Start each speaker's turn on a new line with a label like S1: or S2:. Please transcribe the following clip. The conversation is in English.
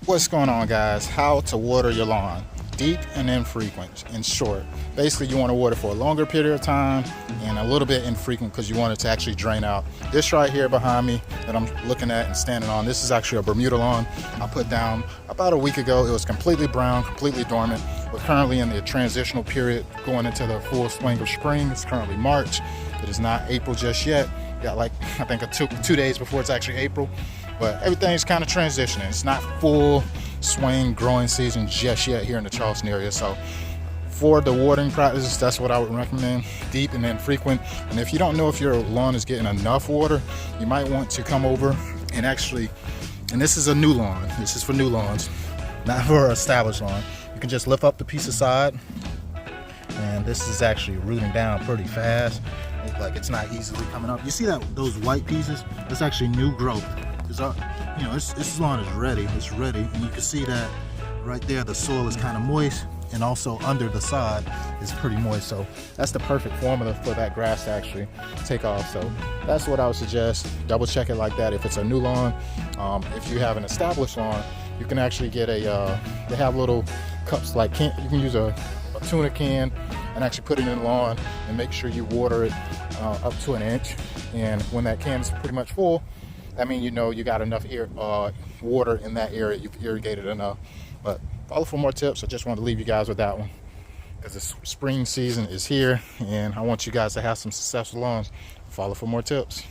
S1: What's going on, guys? How to water your lawn: deep and infrequent. In short, basically you want to water for a longer period of time and a little bit infrequent because you want it to actually drain out. This right here behind me that I'm looking at and standing on, this is actually a Bermuda lawn I put down about a week ago. It was completely brown, completely dormant. We're currently in the transitional period going into the full swing of spring. It's currently March. It is not April just yet. We got like, I think, two days before it's actually April. But everything's kind of transitioning. It's not full swing growing season just yet here in the Charleston area. So for the watering practices, that's what I would recommend: deep and infrequent. And if you don't know if your lawn is getting enough water, you might want to come over and actually, and this is a new lawn, this is for new lawns, not for an established lawn. You can just lift up the piece aside, and this is actually rooting down pretty fast. Like, it's not easily coming up. You see that those white pieces? That's actually new growth. This lawn is ready. It's ready, and you can see that right there. The soil is kind of moist, and also under the side is pretty moist. So that's the perfect formula for that grass to actually take off. So that's what I would suggest. Double check it like that if it's a new lawn. If you have an established lawn, you can actually get a. They have little cups like you can use a tuna can and actually put it in the lawn and make sure you water it up to an inch. And when that can is pretty much full, that means you know you got enough water in that area. You've irrigated enough. But follow for more tips. I just want to leave you guys with that one, because the spring season is here and I want you guys to have some successful lawns. Follow for more tips.